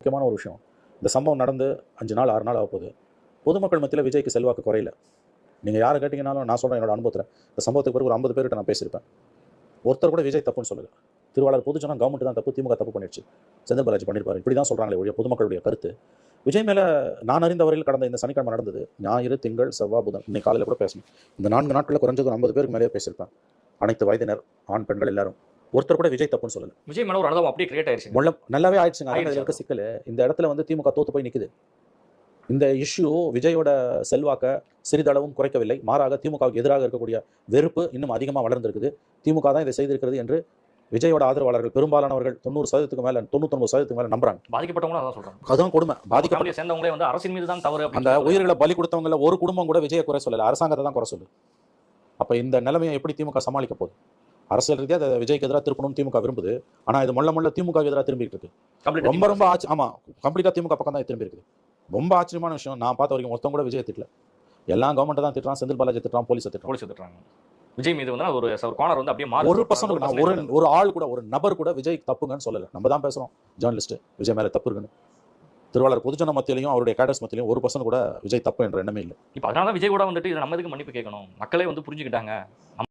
முக்கியமான ஒரு விஷயம். இந்த சம்பவம் நடந்து 5 நாள் 6 நாள் ஆக போகுது. பொதுமக்கள் மத்தியில் விஜய்க்கு செல்வாக்கு குறையல. நீங்கள் யாரை கேட்டிங்கனாலும் நான் சொல்கிறேன் என்னோட அனுபவத்தில். இந்த சம்பவத்துக்கு பிறகு ஒரு 50 பேர்கிட்ட நான் பேசியிருப்பேன். ஒருத்தர் கூட விஜய் தப்புன்னு சொல்லலை. திருவாளர் பொதுஜனம் கவர்மெண்ட் தான் தப்பு, திமுக தப்பு பண்ணிடுச்சு, செந்தில் பாலாஜி பண்ணியிருப்பாரு, இப்படி தான் சொல்கிறாங்களே ஒழிய பொதுமக்களுடைய கருத்து விஜய் மேலே நான் அறிந்த வரையில் கடந்த இந்த சனிக்கிழமை நடந்தது. ஞாயிறு, திங்கள், செவ்வாய், புதன், இன்னைக்கு காலையில் கூட பேசணும். இந்த 4 நாட்களில் குறைஞ்சது 50 பேருக்கு மேலே பேசியிருப்பேன். அனைத்து வயதினர், ஆண் பெண்கள் எல்லாரும். ஒருத்தர் கூட விஜய் தப்புன்னு சொல்லலை. விஜய் மேலே ஒரு அனுபவம் அப்படியே கிரியேட் ஆயிடுச்சு. நல்லாவே ஆயிடுச்சுங்க. அதில் இருக்க சிக்கல் இந்த இடத்துல வந்து திமுக தோத்து போய் நிற்குது. இந்த இஷ்யூ விஜயோட செல்வாக்க சிறிதளவும் குறைக்கவில்லை. மாறாக திமுகவுக்கு எதிராக இருக்கக்கூடிய வெறுப்பு இன்னும் அதிகமாக வளர்ந்திருக்குது. திமுக தான் இதை செய்திருக்கிறது என்று விஜயோட ஆதரவாளர்கள் பெரும்பாலானவர்கள் 90% மேல 99% மேல நம்புறாங்க. பாதிக்கப்பட்டவங்க அதான் சொல்றாங்க. அதுவும் கொடுமை. பாதிக்கப்பட்ட சேர்ந்தவங்களே வந்து அரசின் மீது தான் தவறு. அந்த உயிர்களை பலி கொடுத்தவங்கள ஒரு குடும்பம் கூட விஜயை குறை சொல்லல, அரசாங்கத்தை தான் குறை சொல்லு. அப்ப இந்த நிலைமையை எப்படி திமுக சமாளிக்க போகுது? அரசியல் ரீதியாக அதை விஜய்க்கு எதிராக திருப்பணும்னு திமுக விரும்புது. ஆனா இது மொள்ள திமுக எதிராக திரும்பிட்டு இருக்கு. ரொம்ப ஆமா, கம்ப்ளீட்டா திமுக பக்கம் தான் திரும்பி இருக்குது. ரொம்ப ஆச்சரியமான விஷயம். நான் பார்த்த வரைக்கும் மொத்தம் கூட விஜய் திட்டல. எல்லாம் கவர்மெண்ட் தான் திட்டுறான், செந்தில் பாலாஜி திட்டுறான், போலீஸ் திட்டுறாங்க. விஜய் மீது வந்து ஒரு கார்னர் வந்து அப்படியே மாறி 1% ஒரு ஆள் கூட, ஒரு நபர் கூட விஜய் தப்புங்கன்னு சொல்லல. நம்ம தான் பேசுறோம் ஜேர்னலிஸ்ட் விஜய் மேல தப்பு இருக்குன்னு. திருவாளர் பொதுஜன மத்தியிலையும் அவருடைய கேடர்ஸ் மத்தியிலையும் 1% கூட விஜய் தப்பு என்ற எண்ணமே இல்லை. இப்போ அதனால விஜய் கூட வந்துட்டு இதை நம்ம எதுக்கு மன்னிப்பு கேட்கணும்? மக்களே வந்து புரிஞ்சுக்கிட்டாங்க.